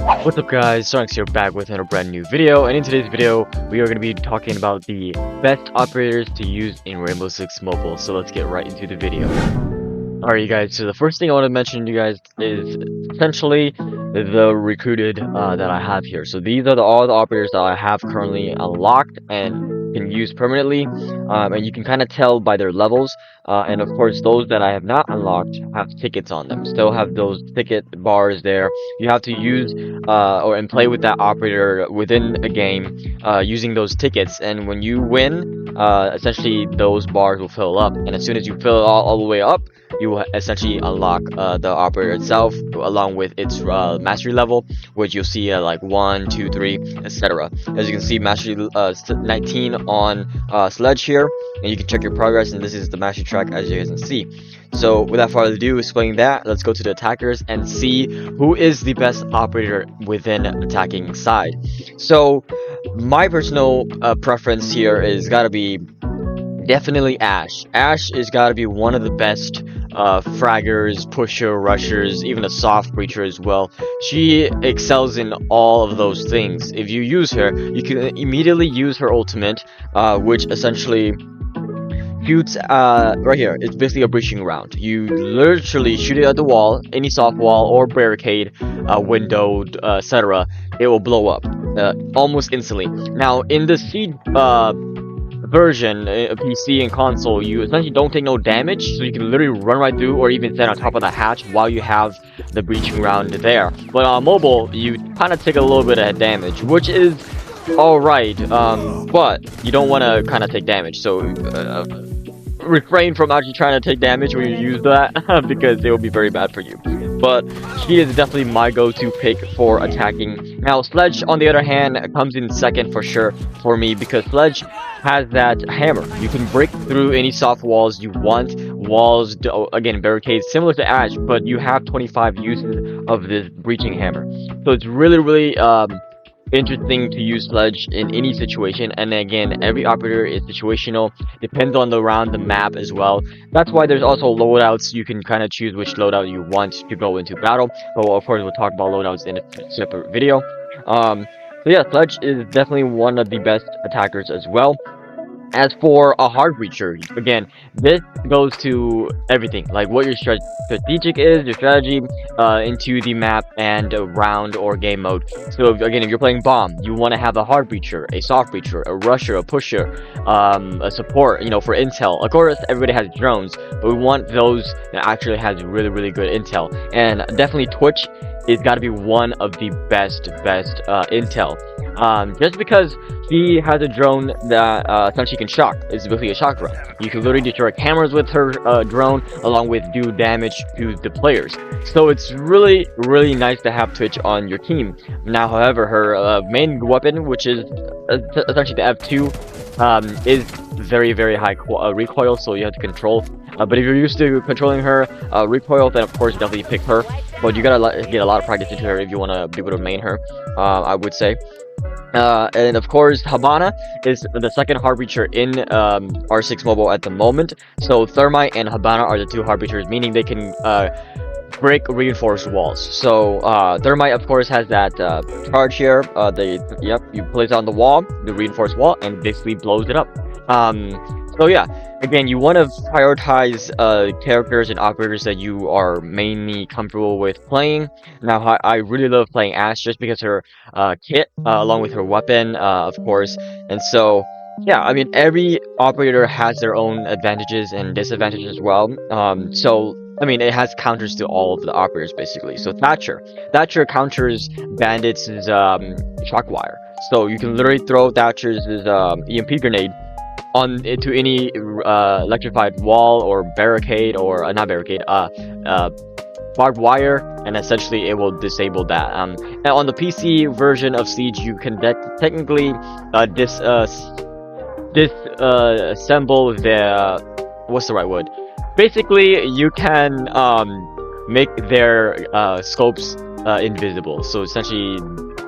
What's up guys, Tronix here back with a brand new video, and in today's video we are going to be talking about the best operators to use in Rainbow Six Mobile. So let's get right into the video. Alright you guys, so the first thing I want to mention to you guys is essentially the recruited that I have here. So these are all the operators that I have currently unlocked and can use permanently, and you can kind of tell by their levels, and of course those that I have not unlocked have tickets on them, still have those ticket bars there. You have to use and play with that operator within a game using those tickets, and when you win, essentially those bars will fill up, and as soon as you fill it all the way up, you will essentially unlock the operator itself along with its mastery level, which you'll see like 1, 2, 3, etc. As you can see, mastery 19 on Sledge here, and you can check your progress, and this is the mastery track as you guys can see. So without further ado, explaining that, let's go to the attackers and see who is the best operator within attacking side. So my personal preference here is gotta be definitely Ash. Ash is gotta be one of the best fraggers, pusher, rushers, even a soft breacher as well. She excels in all of those things. If you use her, you can immediately use her ultimate, which essentially shoots right here. It's basically a breaching round. You literally shoot it at the wall, any soft wall or barricade, window, etc. It will blow up almost instantly. Now in the Siege version, PC and console, you essentially don't take no damage, so you can literally run right through or even stand on top of the hatch while you have the breaching round there. But on mobile, you kind of take a little bit of damage, which is alright, but you don't want to kind of take damage, so refrain from actually trying to take damage when you use that because it will be very bad for you. But she is definitely my go-to pick for attacking. Now Sledge, on the other hand, comes in second for sure for me, because Sledge has that hammer. You can break through any soft walls you want, walls, again, barricades, similar to Ash, but you have 25 uses of this breaching hammer. So it's really interesting to use Sledge in any situation, and again, every operator is situational, depends on the round, the map as well. That's why there's also loadouts. You can kind of choose which loadout you want to go into battle, but of course we'll talk about loadouts in a separate video. So yeah, Sledge is definitely one of the best attackers as well. As for a hard breacher, again, this goes to everything, like what your strategic is, your strategy into the map and a round or game mode. So again, if you're playing bomb, you want to have a hard breacher, a soft breacher, a rusher, a pusher, a support, you know, for intel. Of course, everybody has drones, but we want those that actually has really good intel. And definitely Twitch is got to be one of the best intel. Just because she has a drone that essentially can shock. It's basically a shock drone. You can literally destroy cameras with her drone, along with do damage to the players. So it's really nice to have Twitch on your team. Now, however, her main weapon, which is essentially the F2, is very high recoil, so you have to control. But if you're used to controlling her recoil, then of course definitely pick her. But you gotta get a lot of practice into her if you want to be able to main her, I would say. And of course, Habana is the second hard breacher in R6 Mobile at the moment. So Thermite and Habana are the two hard breachers, meaning they can break reinforced walls. So Thermite, of course, has that charge here. You place it on the wall, the reinforced wall, and basically blows it up. So yeah, again, you want to prioritize characters and operators that you are mainly comfortable with playing. Now, I really love playing Ash just because her kit, along with her weapon, of course. And so, yeah, I mean, every operator has their own advantages and disadvantages as well. So, I mean, it has counters to all of the operators, basically. So Thatcher counters Bandit's shock wire. So you can literally throw Thatcher's EMP grenade into any electrified wall or barricade, or not barricade, barbed wire, and essentially it will disable that. And on the PC version of Siege, you can technically disassemble the what's the right word? Basically, you can make their scopes invisible. So essentially,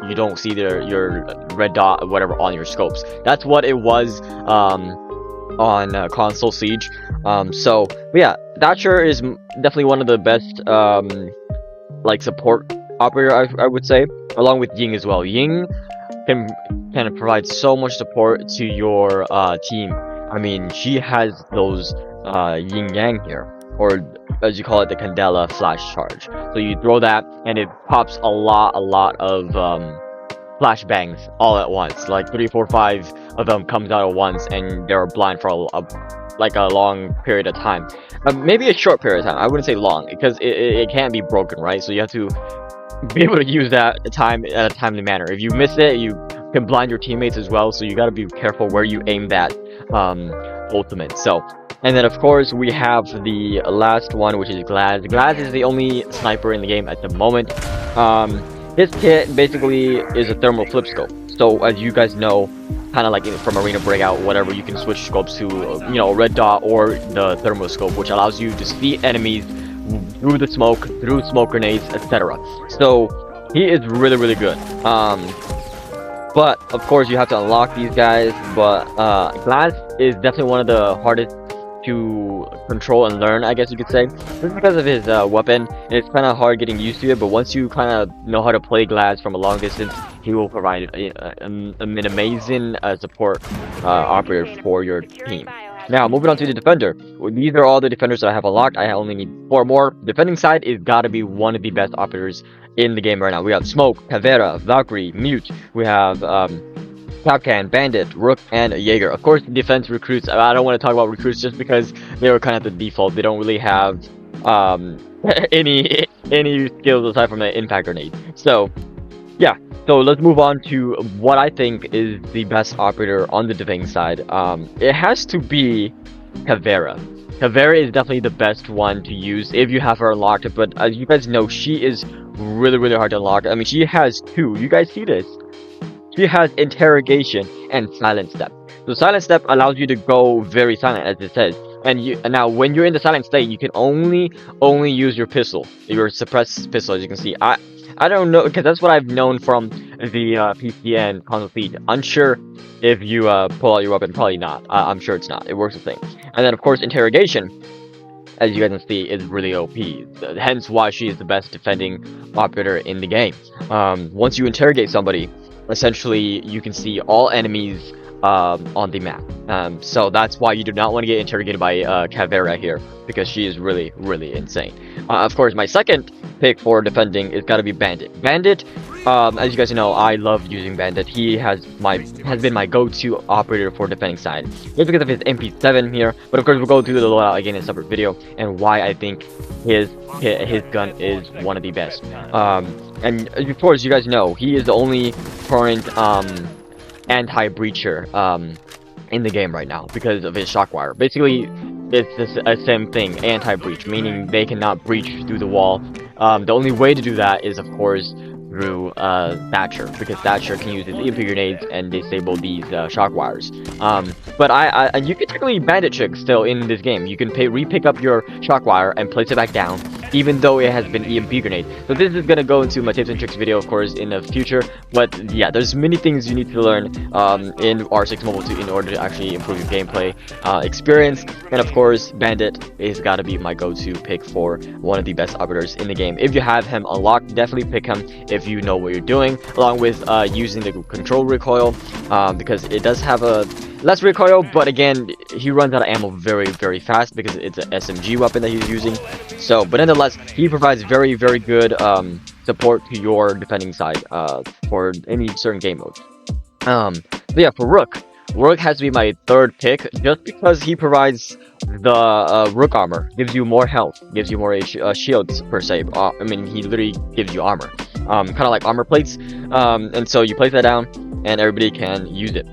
you don't see your red dot or whatever on your scopes. That's what it was on console Siege. But yeah, Thatcher is definitely one of the best like support operator, I would say, along with Ying as well. Ying can provide so much support to your team. I mean, she has those yin yang here, or as you call it, the Candela flash charge. So you throw that, and it pops a lot of flashbangs all at once. Like 3, 4, 5 of them comes out at once, and they're blind for a long period of time. Maybe a short period of time. I wouldn't say long, because it can't be broken, right? So you have to be able to use that in a timely manner. If you miss it, you can blind your teammates as well. So you got to be careful where you aim that ultimate. So, and then of course we have the last one, which is Glaz. Glaz is the only sniper in the game at the moment. His kit basically is a thermal flip scope. So as you guys know, kind of like from Arena Breakout, whatever, you can switch scopes to a red dot or the thermal scope, which allows you to see enemies through the smoke, through smoke grenades, etc. So he is really good. But of course you have to unlock these guys. But Glass is definitely one of the hardest to control and learn, I guess you could say, just because of his weapon. And it's kind of hard getting used to it, but once you kind of know how to play Glass from a long distance, he will provide an amazing support operator for your team. Now, moving on to the defender. These are all the defenders that I have unlocked. I only need 4 more. Defending side is gotta be one of the best operators in the game right now. We have Smoke, Caveira, Valkyrie, Mute. We have Capcan, Bandit, Rook, and Jaeger. Of course, defense recruits. I don't want to talk about recruits just because they are kind of the default. They don't really have any skills aside from the impact grenade. So, yeah. So let's move on to what I think is the best operator on the defending side. It has to be Caveira. Caveira is definitely the best one to use if you have her unlocked. But as you guys know, she is really hard to unlock. I mean, she has 2. You guys see this? She has interrogation and silent step. So silent step allows you to go very silent, as it says. And now when you're in the silent state, you can only use your pistol, your suppressed pistol, as you can see. I don't know, because that's what I've known from the PC and console feed. Unsure if you pull out your weapon. Probably not. I'm sure it's not. It works the same. And then of course interrogation, as you guys can see, is really OP. Hence why she is the best defending operator in the game. Once you interrogate somebody, essentially you can see all enemies on the map. So that's why you do not want to get interrogated by Caveira here, because she is really insane. Of course, my second pick for defending is gotta be Bandit. Bandit, as you guys know, I love using Bandit. He has been my go-to operator for defending side, just because of his MP7 here. But of course, we'll go through the loadout again in a separate video, and why I think his gun is one of the best. And of course, you guys know he is the only current anti-breacher in the game right now because of his shockwire. Basically, it's the same thing, anti-breach, meaning they cannot breach through the wall. The only way to do that is, of course, through Thatcher, because Thatcher can use his EMP grenades and disable these shock wires. But you can technically bandit trick still in this game. You can re-pick up your shock wire and place it back down, even though it has been EMP grenade. So this is gonna go into my tips and tricks video, of course, in the future. But yeah, there's many things you need to learn in R6 Mobile 2 in order to actually improve your gameplay experience. And of course, Bandit is gotta be my go-to pick for one of the best operators in the game. If you have him unlocked, definitely pick him if you know what you're doing, along with using the control recoil, because it does have a less recoil, but again, he runs out of ammo very fast because it's an SMG weapon that he's using. So, but nonetheless, he provides very good support to your defending side for any certain game modes. So yeah, for Rook has to be my third pick, just because he provides the Rook armor, gives you more health, gives you more shields per se. I mean, he literally gives you armor, kind of like armor plates, and so you place that down and everybody can use it.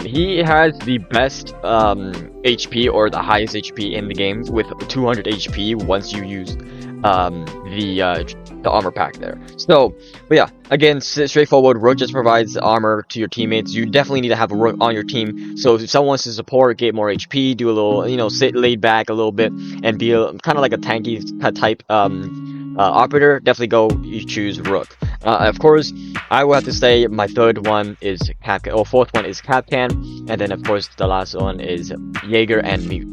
He has the best HP, or the highest HP in the game, with 200 HP once you use the armor pack there. So, but yeah, again, straightforward. Rook just provides armor to your teammates. You definitely need to have a Rook on your team. So if someone wants to support, get more HP, do a little, sit laid back a little bit, and be kind of like a tanky type operator, definitely you choose Rook. Of course, I will have to say my third one is Capcan, or fourth one is Capcan, and then of course the last one is Jaeger and Mute.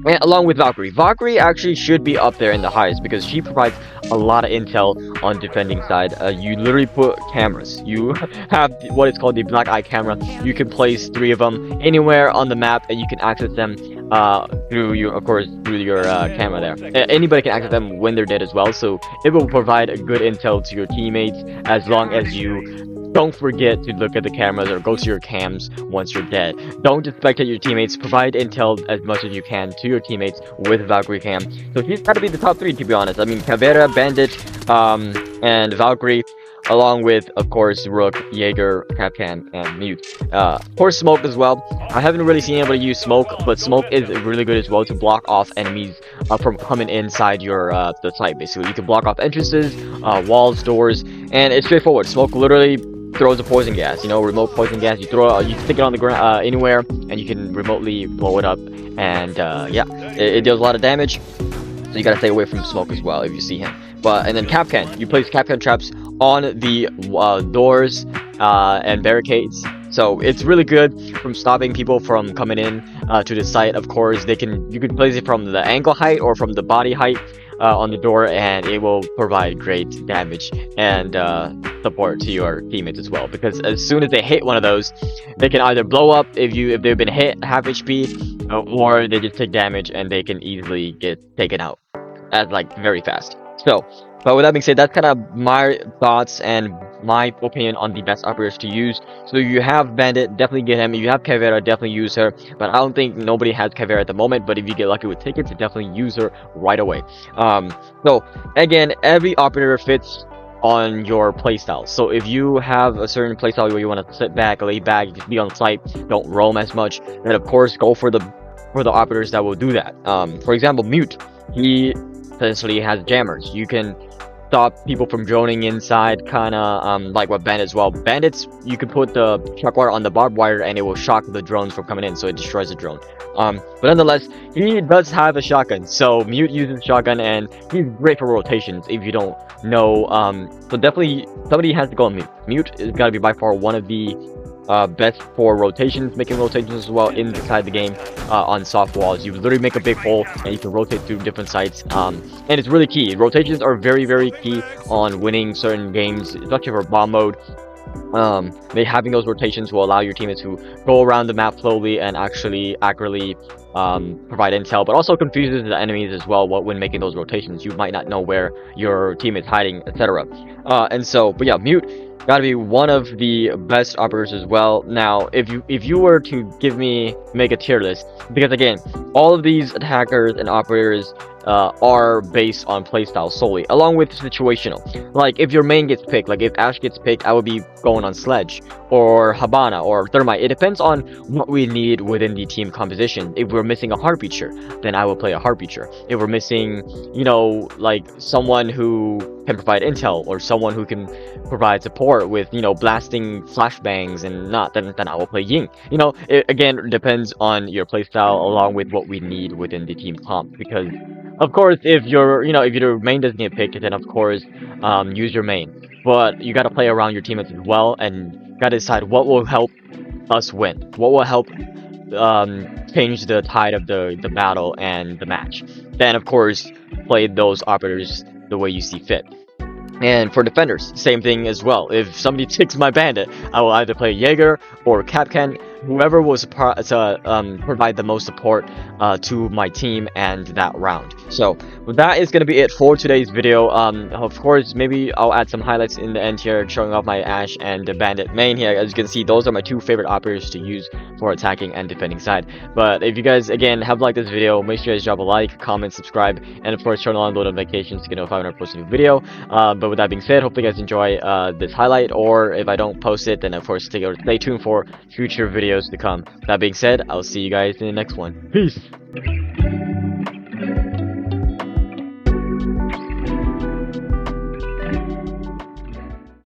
And along with Valkyrie. Valkyrie actually should be up there in the highest because she provides a lot of intel on defending side. You literally put cameras. You have what is called the black eye camera. You can place 3 of them anywhere on the map, and you can access them through your camera there. Anybody can access them when they're dead as well, so it will provide a good intel to your teammates as long as you don't forget to look at the cameras or go to your cams once you're dead. Don't just spectate your teammates. Provide intel as much as you can to your teammates with Valkyrie cam. So she's got to be the top 3, to be honest. I mean, Caveira, Bandit, and Valkyrie, along with, of course, Rook, Jaeger, Capcan, and Mute. Of course, Smoke as well. I haven't really seen anybody use Smoke, but Smoke is really good as well to block off enemies from coming inside your the site, basically. You can block off entrances, walls, doors, and it's straightforward. Smoke literally throws a poison gas, you know, remote poison gas. You throw you stick it on the ground anywhere, and you can remotely blow it up, and yeah, it deals a lot of damage. So you gotta stay away from Smoke as well if you see him. And then Capcan, you place Capcan traps on the doors and barricades. So it's really good from stopping people from coming in to the site. Of course, you can place it from the ankle height or from the body height on the door, and it will provide great damage and support to your teammates as well. Because as soon as they hit one of those, they can either blow up if they've been hit half HP, or they just take damage and they can easily get taken out like very fast. So, but with that being said, that's kind of my thoughts and my opinion on the best operators to use. So you have Bandit, definitely get him. If you have Caveira, definitely use her. But I don't think nobody has Caveira at the moment. But if you get lucky with tickets, definitely use her right away. So again, every operator fits on your playstyle. So if you have a certain playstyle where you want to sit back, lay back, just be on site, don't roam as much, then of course go for the operators that will do that. For example, Mute, he essentially has jammers. You can stop people from droning inside, kind of like what Bandit as well. Bandits, you can put the shock wire on the barbed wire and it will shock the drones from coming in, so it destroys the drone. But nonetheless, he does have a shotgun, so Mute uses shotgun, and he's great for rotations if you don't know. So definitely somebody has to go on Mute. Mute is gotta be by far one of the best for rotations, making rotations as well inside the game on soft walls. You literally make a big hole and you can rotate through different sites, and it's really key. Rotations are very, very key on winning certain games, especially for bomb mode. Having those rotations will allow your teammates to go around the map slowly and actually accurately provide intel, but also confuses the enemies as well when making those rotations. You might not know where your teammate's hiding, etc. But yeah, Mute gotta be one of the best operators as well. Now, if you were to make a tier list, because again, all of these attackers and operators are based on playstyle solely, along with situational. Like if your main gets picked, like if Ash gets picked, I would be going on Sledge or Habana or Thermite. It depends on what we need within the team composition. If we're missing a heart breacher, then I will play a heart breacher. If we're missing, you know, like someone who can provide intel or someone who can provide support with, you know, blasting flashbangs and then I will play Ying. You know, it again depends on your playstyle along with what we need within the team comp. Because of course, if your main doesn't get picked, then of course use your main. But you got to play around your teammates as well, and got to decide what will help us win, what will help change the tide of the battle and the match. Then of course play those operators the way you see fit. And for defenders, same thing as well. If somebody takes my Bandit, I will either play Jaeger or Capcan, whoever will provide the most support to my team and that round. So that is going to be it for today's video. Of course, maybe I'll add some highlights in the end here, showing off my Ash and the Bandit main here. As you can see, those are my 2 favorite operators to use for attacking and defending side. But if you guys, again, have liked this video, make sure you guys drop a like, comment, subscribe, and of course turn on notifications to get notified when I post a new video. But with that being said, hopefully you guys enjoy this highlight, or if I don't post it, then of course stay tuned for future videos to come. That being said, I'll see you guys in the next one. Peace!